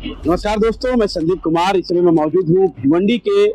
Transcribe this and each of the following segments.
नमस्कार दोस्तों, मैं संदीप कुमार। इस समय मैं मौजूद हूँ भिवंडी के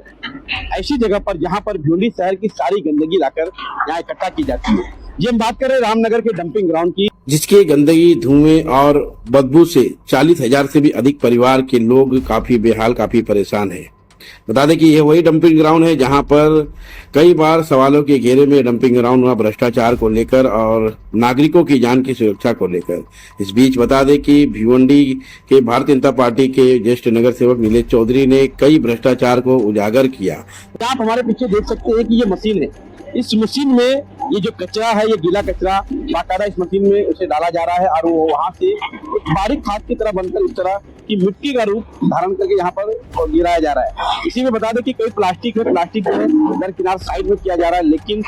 ऐसी जगह पर जहाँ पर भिवंडी शहर की सारी गंदगी लाकर यहाँ इकट्ठा की जाती है। ये हम बात कर रहे हैं रामनगर के डंपिंग ग्राउंड की, जिसके गंदगी, धुएं और बदबू से 40,000 से भी अधिक परिवार के लोग काफी बेहाल, काफी परेशान है। बता दें कि यह वही डंपिंग ग्राउंड है जहां पर कई बार सवालों के घेरे में डंपिंग ग्राउंड हुआ, भ्रष्टाचार को लेकर और नागरिकों की जान की सुरक्षा को लेकर। इस बीच बता दें कि भिवंडी के भारतीय जनता पार्टी के ज्येष्ठ नगर सेवक नीलेश चौधरी ने कई भ्रष्टाचार को उजागर किया। आप हमारे पीछे देख सकते हैं कि ये मशीन है। इस मशीन में ये जो कचरा है, ये गीला कचरा बाकायदा इस मशीन में उसे डाला जा रहा है और वो वहां से एक बारीक खाद की तरह बनकर इस तरह की मिट्टी का रूप धारण करके यहाँ पर गिराया जा रहा है। इसी में बता दें कि कोई प्लास्टिक है, प्लास्टिक जो है दरकिनार साइड में किया जा रहा है, लेकिन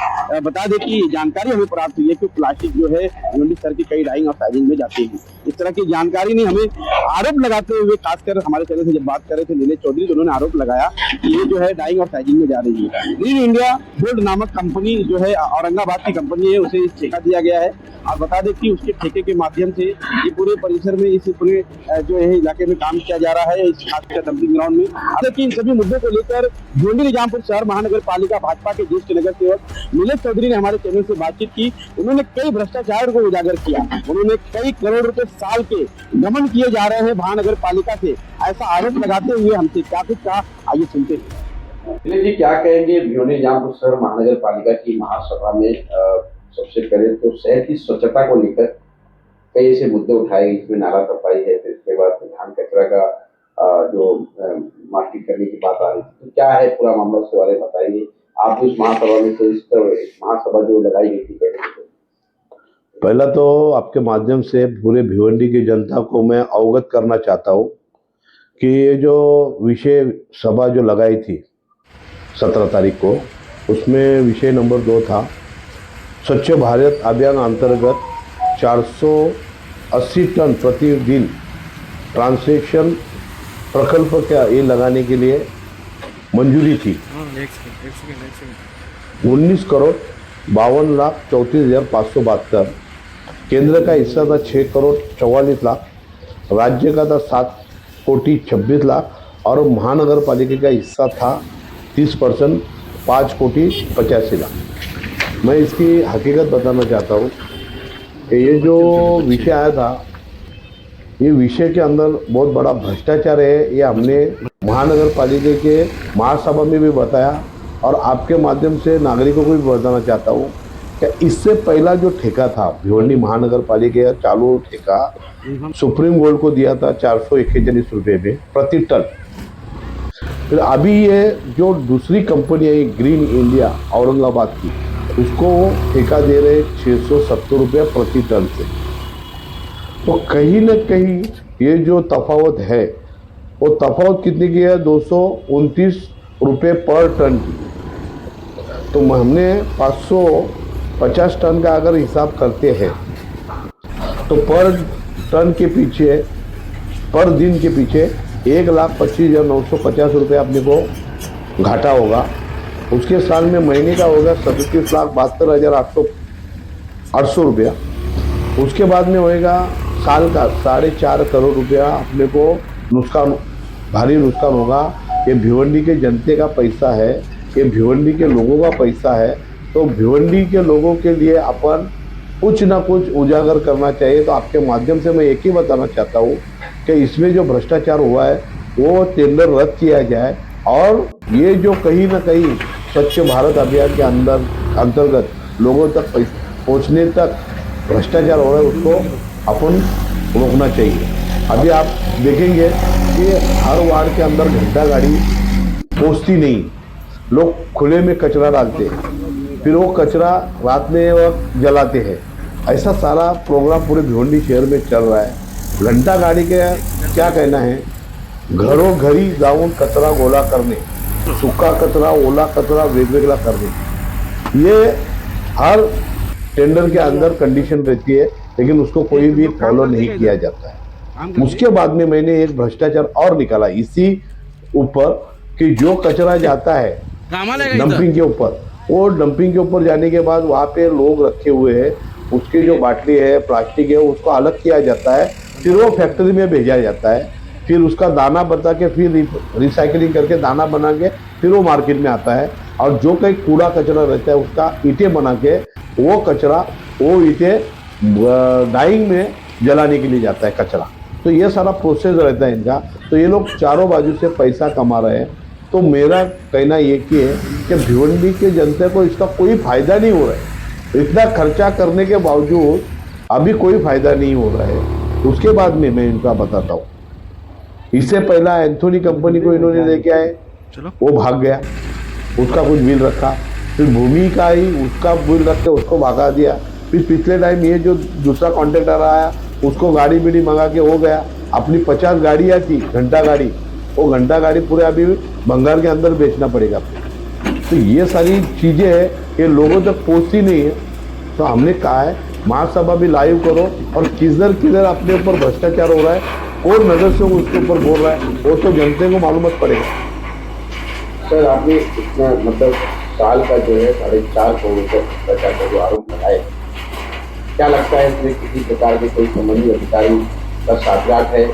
बता दें कि जानकारी हमें प्राप्त हुई है कि प्लास्टिक जो है भिवंडी शहर की कई डाइंग और साइजिंग में जाती है। इस तरह की जानकारी नहीं, हमें आरोप लगाते हुए, खासकर हमारे चैनल से जब बात कर रहे थे नीलेश चौधरी, उन्होंने आरोप लगाया कि ये जो है डाइंग और साइजिंग में जा रही है। ग्रीन इंडिया गोल्ड नामक कंपनी जो है औरंगाबाद की कंपनी है, उसे ठेका दिया गया है और बता दें कि उसके ठेके के माध्यम से ये पूरे परिसर में, इस पूरे जो है इलाके में काम किया जा रहा है, इस खासकर डंपिंग ग्राउंड में। लेकिन सभी मुद्दों को लेकर भिवंडी निजामपुर शहर महानगर पालिका भाजपा के ज्येष्ठ नगर सेवक नीलेश चौधरी ने हमारे चैनल से बातचीत की। उन्होंने कई भ्रष्टाचार को उजागर किया, उन्होंने कई करोड़ रुपए साल के गमन किए जा रहे हैं महानगर पालिका से, ऐसा आरोप लगाते हुए हमसे क्या कुछ कहा, आइए सुनते हैं। जी, क्या कहेंगे भिवंडी निजामपुर शहर महानगर पालिका की महासभा में? सबसे पहले तो शहर की स्वच्छता को लेकर कई ऐसे मुद्दे उठाए, इसमें नाला सफाई है, फिर इसके बाद धान कचरा का जो मार्किंग करने की बात आ रही थी, तो क्या है पूरा मामला, उसके बारे में बताइए। आप उस महासभा में, तो इस महासभा जो लगाई गई थी, पहला तो आपके माध्यम से पूरे भिवंडी की जनता को मैं अवगत करना चाहता हूँ कि ये जो विषय सभा जो लगाई थी 17 तारीख को, उसमें विषय नंबर 2 था स्वच्छ भारत अभियान अंतर्गत 480 टन प्रतिदिन ट्रांसलेशन प्रकल्प का ये लगाने के लिए मंजूरी थी। 19,52,34,572, केंद्र का हिस्सा था 6,44,00,000, राज्य का था 7,26,00,000 और महानगर पालिका का हिस्सा था 30%, 5,85,00,000। मैं इसकी हकीकत बताना चाहता हूँ कि ये जो विषय आया था, ये विषय के अंदर बहुत बड़ा भ्रष्टाचार है। ये हमने महानगर पालिका के महासभा में भी बताया और आपके माध्यम से नागरिकों को भी बताना चाहता हूँ कि इससे पहला जो ठेका था भिवंडी महानगर पालिका का चालू ठेका सुप्रीम कोर्ट को दिया था 441 रुपये में प्रति टन। फिर अभी ये जो दूसरी कंपनी है ग्रीन इंडिया औरंगाबाद की, उसको ठेका दे रहे 670 रुपये प्रति टन से। तो कहीं न कहीं ये जो तफावत है, वो तफावत कितनी की है? 229 रुपये पर टन की। तो हमने 550 टन का अगर हिसाब करते हैं तो पर टन के पीछे, पर दिन के पीछे 1,25,950 रुपये अपने को घाटा होगा। उसके साल में महीने का होगा 37,72,800 रुपया। उसके बाद में होएगा साल का 4.5 करोड़ रुपया अपने को नुकसान, भारी नुकसान होगा। ये भिवंडी के जनते का पैसा है, ये भिवंडी के लोगों का पैसा है। तो भिवंडी के लोगों के लिए अपन कुछ ना कुछ उजागर करना चाहिए। तो आपके माध्यम से मैं एक ही बताना चाहता हूँ कि इसमें जो भ्रष्टाचार हुआ है वो टेंडर रद्द किया जाए और ये जो कहीं ना कहीं स्वच्छ भारत अभियान के अंतर्गत लोगों तक पहुँचने तक भ्रष्टाचार हो रहा है, उसको अपन रोकना चाहिए। अभी आप देखेंगे कि हर वार्ड के अंदर घंटा गाड़ी पहुँचती नहीं, लोग खुले में कचरा डालते हैं, फिर वो कचरा रात में वक्त जलाते हैं। ऐसा सारा प्रोग्राम पूरे भिवंडी शहर में चल रहा है। घंटा गाड़ी के क्या कहना है, घरोघरी जाऊन कचरा गोळा करणे, सुका कचरा, ओला कचरा वेगवेगळा करणे, ये हर टेंडर के अंदर कंडीशन रहती है, लेकिन उसको कोई भी फॉलो नहीं किया जाता है। उसके बाद में मैंने एक भ्रष्टाचार और निकाला इसी ऊपर कि जो कचरा जाता है डंपिंग के ऊपर, वो डंपिंग के ऊपर जाने के बाद वहाँ पे लोग रखे हुए हैं, उसकी जो बाटली है, प्लास्टिक है, उसको अलग किया जाता है, फिर वो फैक्ट्री में भेजा जाता है। फिर उसका दाना बता के फिर रिसाइकलिंग करके दाना बना के फिर वो मार्केट में आता है। और जो कहीं कूड़ा कचरा रहता है उसका ईंटें बना के वो कचरा वो ईंटें डाइंग में जलाने के लिए जाता है कचरा। तो ये सारा प्रोसेस रहता है इनका। तो ये लोग चारों बाजू से पैसा कमा रहे हैं। तो मेरा कहना ये कि है कि भिवंडी के जनता को इसका कोई फायदा नहीं हो रहा है। इतना खर्चा करने के बावजूद अभी कोई फायदा नहीं हो रहा है। उसके बाद में मैं इनका बताता हूँ। इससे पहला एंथोनी कंपनी को इन्होंने लेके आए, वो भाग गया, उसका कुछ बिल रखा। फिर भूमि का ही उसका बिल रख के उसको भागा दिया। फिर पिछले टाइम ये जो दूसरा कॉन्ट्रैक्टर आया उसको गाड़ी बीड़ी मंगा के हो गया। अपनी 50 गाड़ियाँ थी घंटा गाड़ी, वो घंटा गाड़ी पूरे अभी बंगाल के अंदर बेचना पड़ेगा। तो ये सारी चीज़ें है ये लोगों तक पहुँचती नहीं है। तो हमने कहा है महासभा भी लाइव करो और किधर अपने ऊपर भ्रष्टाचार हो रहा है और नजर से उसके ऊपर बोल रहा है वो तो जनता को मालूम पड़ेगा। सर आपने इतना मतलब साल का जो है 4.5 करोड़ रुपये भ्रष्टाचार का जो आरोप लगाए, क्या लगता है इसमें किसी प्रकार के कोई संबंधित अधिकारी का साथगाठ है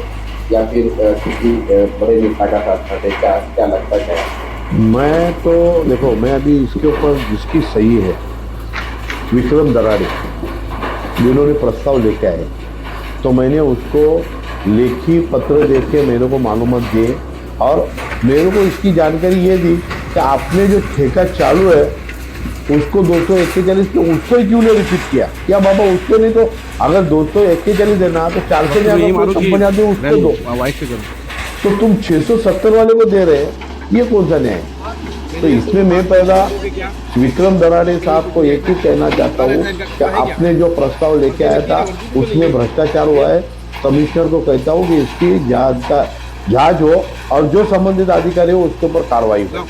या फिर किसी बड़े नेता का साथगाठ है? क्या लगता है? मैं तो देखो मैं अभी इसके ऊपर जिसकी सही है विक्रम दराड़े जिन्होंने प्रस्ताव लेके आए, तो मैंने उसको लेखी पत्र दे के मेरे को मालूमात दिए और मेरे को इसकी जानकारी ये दी कि आपने जो ठेका चालू है उसको 241 पे उसको ही क्यों नहीं रिपीट किया? क्या बाबा उसको नहीं तो अगर 241 देना तो 400 कंपनी आती है उसको दो, तो तुम 670 वाले को दे रहे हैं, ये कौन सा न्याय? तो इसमें मैं पहला विक्रम दराड़े साहब को एक ही कहना चाहता हूँ कि आपने जो प्रस्ताव लेके आया था उसमें भ्रष्टाचार हुआ है। कमिश्नर को कहता हूँ कि इसकी जांच हो और जो संबंधित अधिकारी हो उसके ऊपर कार्रवाई हो।